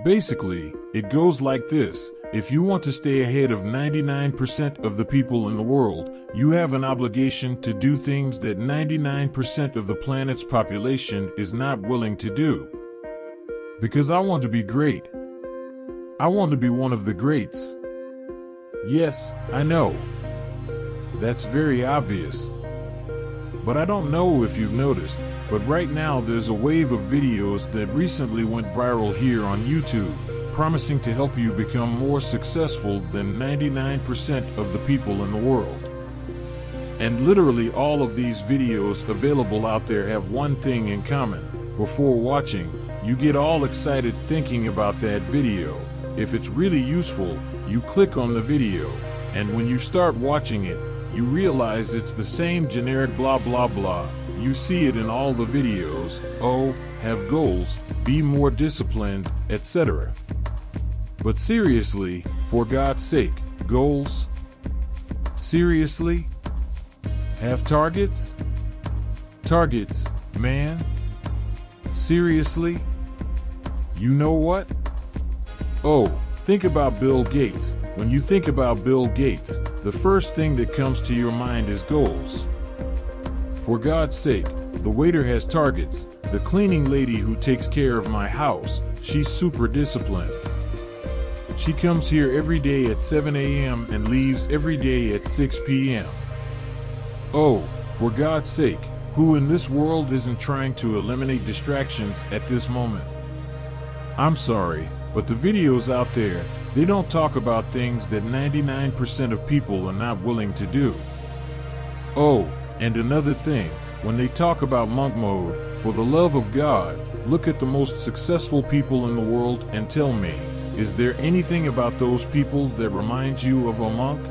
Basically, it goes like this. If you want to stay ahead of 99% of the people in the world, you have an obligation to do things that 99% of the planet's population is not willing to do. Because I want to be great. I want to be one of the greats. Yes, I know. That's very obvious. But I don't know if you've noticed, but right now there's a wave of videos that recently went viral here on YouTube, promising to help you become more successful than 99% of the people in the world. And literally all of these videos available out there have one thing in common. Before watching, you get all excited thinking about that video. If it's really useful, you click on the video, and when you start watching it, you realize it's the same generic blah blah blah. You see it in all the videos. Oh, have goals, be more disciplined, etc. But seriously, for God's sake, goals? Seriously? Have targets? Targets, man? Seriously? You know what? Oh, think about Bill Gates. When you think about Bill Gates, the first thing that comes to your mind is goals. For God's sake, the waiter has targets. The cleaning lady who takes care of my house, she's super disciplined. She comes here every day at 7 a.m. and leaves every day at 6 p.m. Oh, for God's sake, who in this world isn't trying to eliminate distractions at this moment? I'm sorry, but the videos out there, they don't talk about things that 99% of people are not willing to do. Oh, and another thing, when they talk about monk mode, for the love of God, look at the most successful people in the world and tell me, is there anything about those people that reminds you of a monk?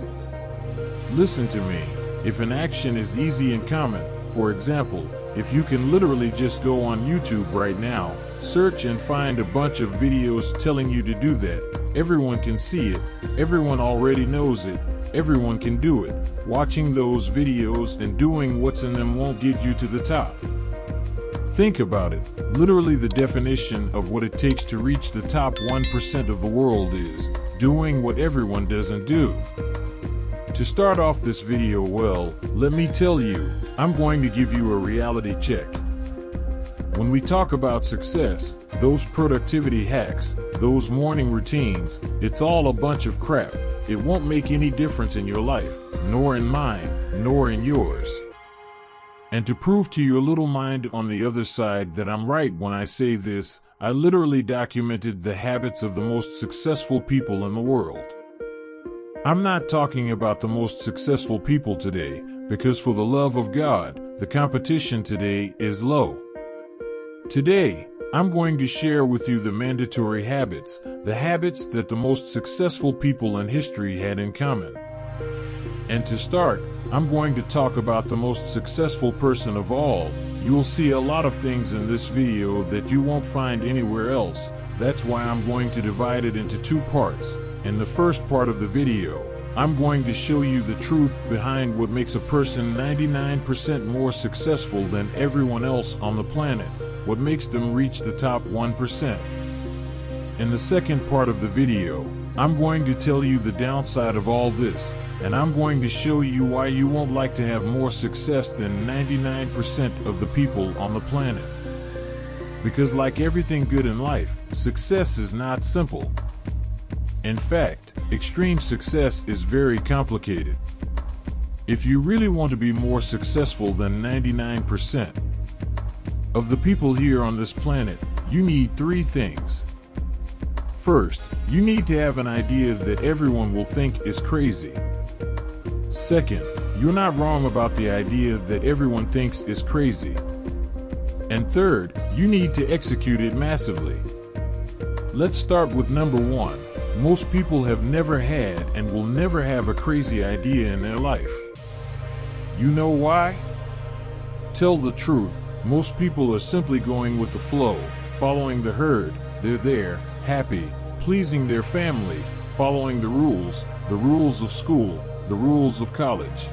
Listen to me, if an action is easy and common, for example, if you can literally just go on YouTube right now, search and find a bunch of videos telling you to do that. Everyone can see it, everyone already knows it, everyone can do it. Watching those videos and doing what's in them won't get you to the top. Think about it. Literally the definition of what it takes to reach the top 1% of the world is doing what everyone doesn't do. To start off this video, well, let me tell you, I'm going to give you a reality check. When we talk about success, those productivity hacks, those morning routines, it's all a bunch of crap. It won't make any difference in your life, nor in mine, nor in yours. And to prove to your little mind on the other side that I'm right when I say this, I literally documented the habits of the most successful people in the world. I'm not talking about the most successful people today, because for the love of God, the competition today is low. Today, I'm going to share with you the mandatory habits, the habits that the most successful people in history had in common. And to start, I'm going to talk about the most successful person of all. You'll see a lot of things in this video that you won't find anywhere else. That's why I'm going to divide it into two parts. In the first part of the video, I'm going to show you the truth behind what makes a person 99% more successful than everyone else on the planet, what makes them reach the top 1%. In the second part of the video, I'm going to tell you the downside of all this, and I'm going to show you why you won't like to have more success than 99% of the people on the planet. Because like everything good in life, success is not simple. In fact, extreme success is very complicated. If you really want to be more successful than 99% of the people here on this planet, you need three things. First, you need to have an idea that everyone will think is crazy. Second, you're not wrong about the idea that everyone thinks is crazy. And third, you need to execute it massively. Let's start with number one. Most people have never had and will never have a crazy idea in their life. You know why? Tell the truth, most people are simply going with the flow, following the herd. They're there, happy, pleasing their family, following the rules of school, the rules of college.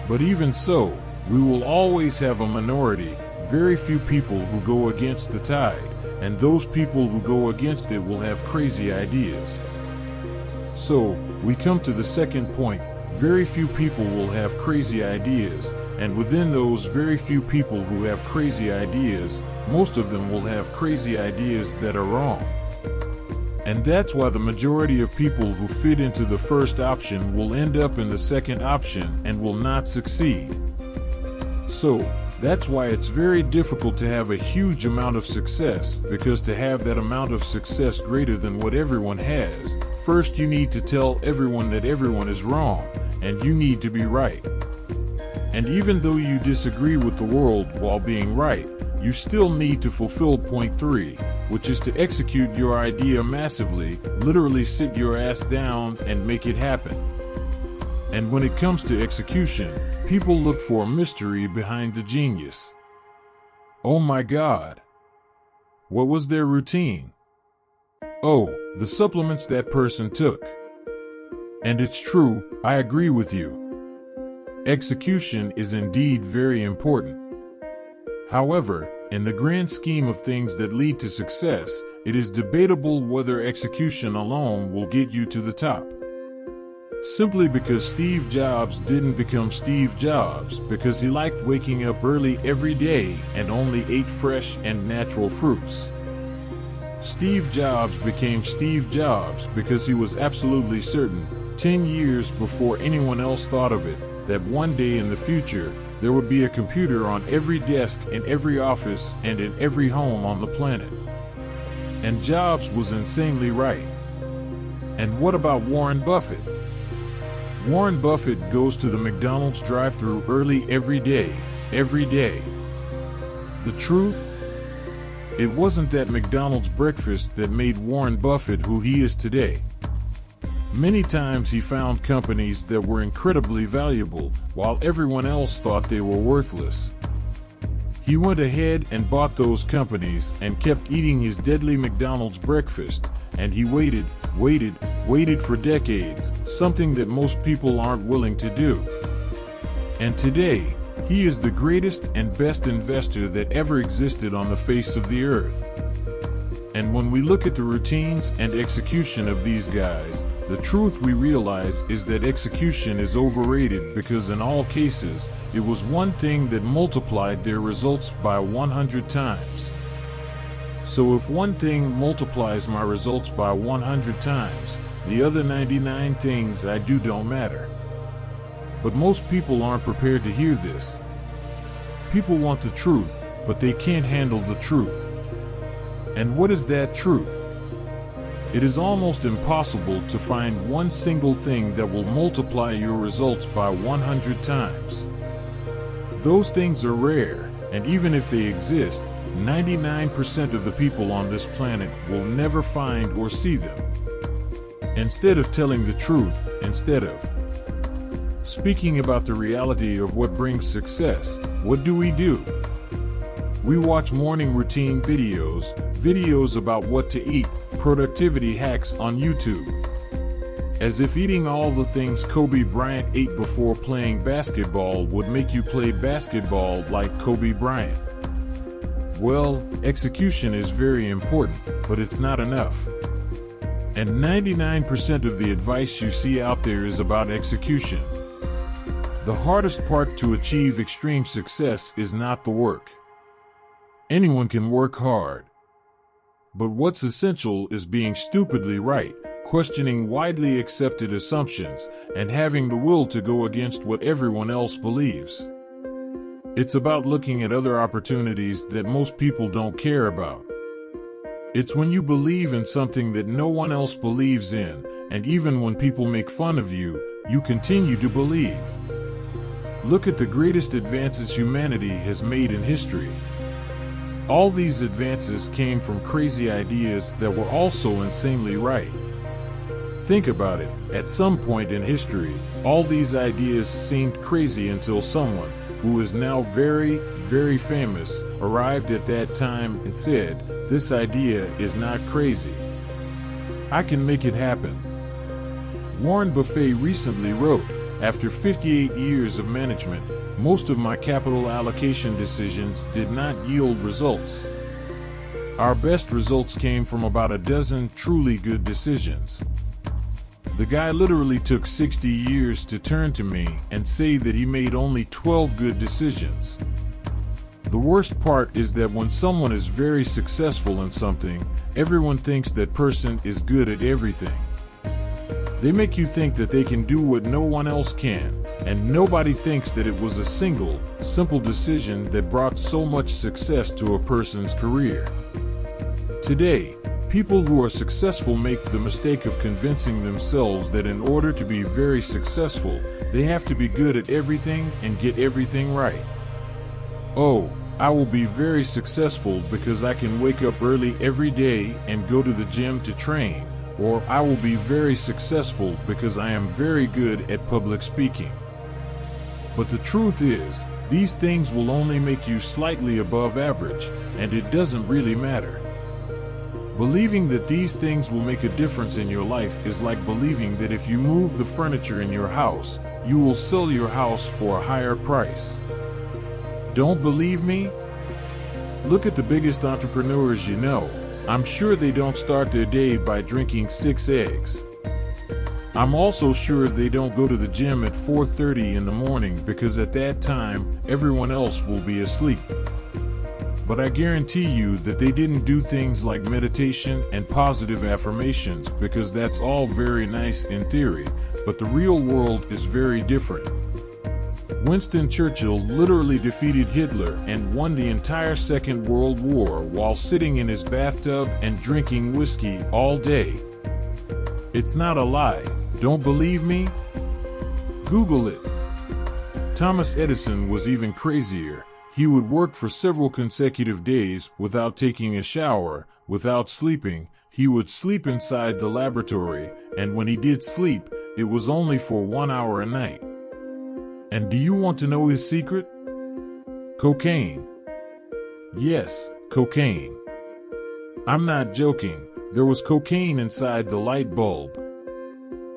But even so, we will always have a minority, very few people who go against the tide, and those people who go against it will have crazy ideas. So, we come to the second point. Very few people will have crazy ideas, and within those very few people who have crazy ideas, most of them will have crazy ideas that are wrong. And that's why the majority of people who fit into the first option will end up in the second option and will not succeed. So, that's why it's very difficult to have a huge amount of success, because to have that amount of success greater than what everyone has, first you need to tell everyone that everyone is wrong, and you need to be right. And even though you disagree with the world while being right, you still need to fulfill point 3, which is to execute your idea massively, literally sit your ass down and make it happen. And when it comes to execution, people look for a mystery behind the genius. Oh my God! What was their routine? Oh, the supplements that person took. And it's true, I agree with you. Execution is indeed very important. However, in the grand scheme of things that lead to success, it is debatable whether execution alone will get you to the top. Simply because Steve Jobs didn't become Steve Jobs because he liked waking up early every day and only ate fresh and natural fruits. Steve Jobs became Steve Jobs because he was absolutely certain, 10 years before anyone else thought of it, that one day in the future, there would be a computer on every desk in every office and in every home on the planet. And Jobs was insanely right. And what about Warren Buffett? Warren Buffett goes to the McDonald's drive-thru early every day. The truth? It wasn't that McDonald's breakfast that made Warren Buffett who he is today. Many times he found companies that were incredibly valuable, while everyone else thought they were worthless. He went ahead and bought those companies and kept eating his deadly McDonald's breakfast, and he waited for decades, something that most people aren't willing to do. And today, he is the greatest and best investor that ever existed on the face of the earth. And when we look at the routines and execution of these guys, the truth we realize is that execution is overrated because in all cases, it was one thing that multiplied their results by 100 times. So if one thing multiplies my results by 100 times, the other 99 things I do don't matter. But most people aren't prepared to hear this. People want the truth, but they can't handle the truth. And what is that truth? It is almost impossible to find one single thing that will multiply your results by 100 times. Those things are rare, and even if they exist, 99% of the people on this planet will never find or see them. Instead of telling the truth, instead of speaking about the reality of what brings success, what do? We watch morning routine videos about what to eat, productivity hacks on YouTube. As if eating all the things Kobe Bryant ate before playing basketball would make you play basketball like Kobe Bryant. Well, execution is very important, but it's not enough. And 99% of the advice you see out there is about execution. The hardest part to achieve extreme success is not the work. Anyone can work hard. But what's essential is being stupidly right, questioning widely accepted assumptions, and having the will to go against what everyone else believes. It's about looking at other opportunities that most people don't care about. It's when you believe in something that no one else believes in, and even when people make fun of you, you continue to believe. Look at the greatest advances humanity has made in history. All these advances came from crazy ideas that were also insanely right. Think about it, at some point in history, all these ideas seemed crazy until someone, who is now very, very famous, arrived at that time and said, "This idea is not crazy. I can make it happen." Warren Buffett recently wrote, "After 58 years of management, most of my capital allocation decisions did not yield results. Our best results came from about a dozen truly good decisions. The guy literally took 60 years to turn to me and say that he made only 12 good decisions. The worst part is that when someone is very successful in something, everyone thinks that person is good at everything. They make you think that they can do what no one else can, and nobody thinks that it was a single, simple decision that brought so much success to a person's career. Today, people who are successful make the mistake of convincing themselves that in order to be very successful, they have to be good at everything and get everything right. Oh, I will be very successful because I can wake up early every day and go to the gym to train, or I will be very successful because I am very good at public speaking. But the truth is, these things will only make you slightly above average, and it doesn't really matter. Believing that these things will make a difference in your life is like believing that if you move the furniture in your house, you will sell your house for a higher price. Don't believe me? Look at the biggest entrepreneurs you know. I'm sure they don't start their day by drinking 6 eggs. I'm also sure they don't go to the gym at 4:30 in the morning because at that time, everyone else will be asleep. But I guarantee you that they didn't do things like meditation and positive affirmations because that's all very nice in theory, but the real world is very different. Winston Churchill literally defeated Hitler and won the entire Second World War while sitting in his bathtub and drinking whiskey all day. It's not a lie. Don't believe me? Google it. Thomas Edison was even crazier. He would work for several consecutive days without taking a shower, without sleeping. He would sleep inside the laboratory, and when he did sleep, it was only for 1 hour a night. And do you want to know his secret? Cocaine. Yes, cocaine. I'm not joking. There was cocaine inside the light bulb.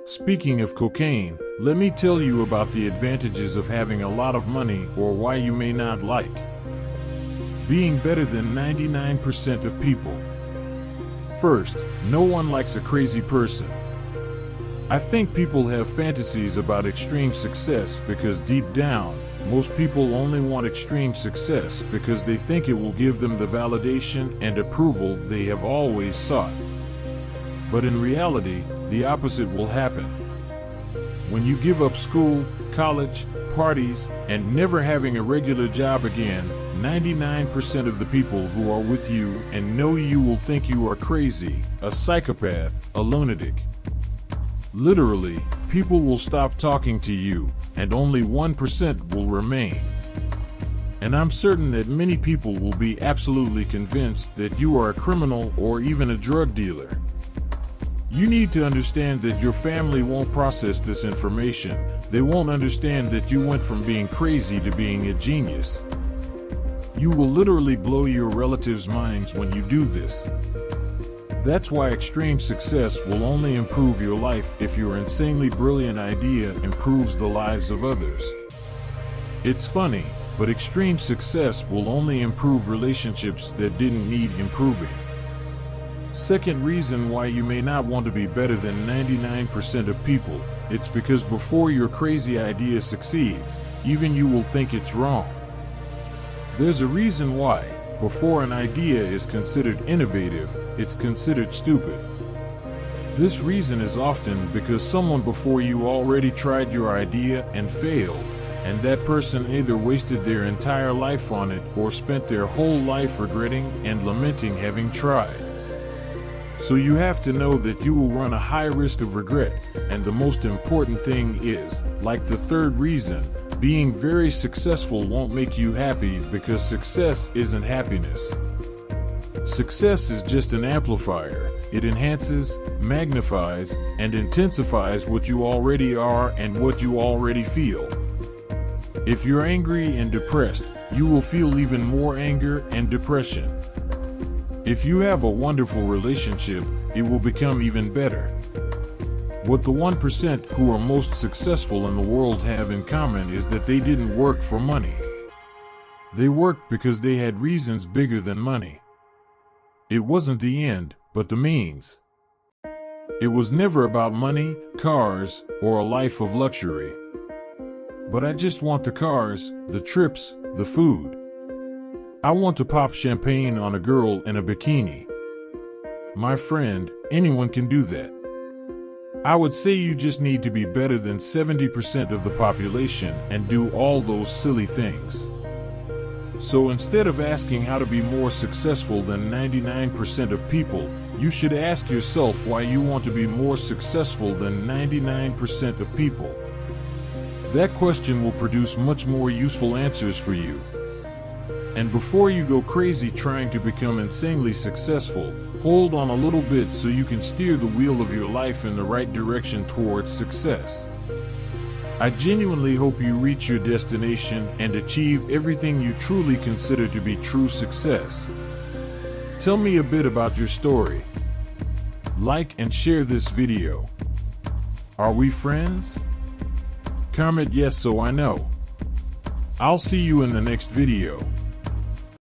Speaking of cocaine, let me tell you about the advantages of having a lot of money or why you may not like being better than 99% of people. First, no one likes a crazy person. I think people have fantasies about extreme success because deep down, most people only want extreme success because they think it will give them the validation and approval they have always sought. But in reality, the opposite will happen. When you give up school, college, parties, and never having a regular job again, 99% of the people who are with you and know you will think you are crazy, a psychopath, a lunatic. Literally, people will stop talking to you, and only 1% will remain. And I'm certain that many people will be absolutely convinced that you are a criminal or even a drug dealer. You need to understand that your family won't process this information. They won't understand that you went from being crazy to being a genius. You will literally blow your relatives' minds when you do this. That's why extreme success will only improve your life if your insanely brilliant idea improves the lives of others. It's funny, but extreme success will only improve relationships that didn't need improving. Second reason why you may not want to be better than 99% of people, it's because before your crazy idea succeeds, even you will think it's wrong. There's a reason why. Before an idea is considered innovative, it's considered stupid. This reason is often because someone before you already tried your idea and failed, and that person either wasted their entire life on it or spent their whole life regretting and lamenting having tried. So you have to know that you will run a high risk of regret, and the most important thing is, like the third reason, being very successful won't make you happy because success isn't happiness. Success is just an amplifier. It enhances, magnifies, and intensifies what you already are and what you already feel. If you're angry and depressed, you will feel even more anger and depression. If you have a wonderful relationship, it will become even better. What the 1% who are most successful in the world have in common is that they didn't work for money. They worked because they had reasons bigger than money. It wasn't the end, but the means. It was never about money, cars, or a life of luxury. But I just want the cars, the trips, the food. I want to pop champagne on a girl in a bikini. My friend, anyone can do that. I would say you just need to be better than 70% of the population and do all those silly things. So instead of asking how to be more successful than 99% of people, you should ask yourself why you want to be more successful than 99% of people. That question will produce much more useful answers for you. And before you go crazy trying to become insanely successful, hold on a little bit so you can steer the wheel of your life in the right direction towards success. I genuinely hope you reach your destination and achieve everything you truly consider to be true success. Tell me a bit about your story. Like and share this video. Are we friends? Comment yes so I know. I'll see you in the next video.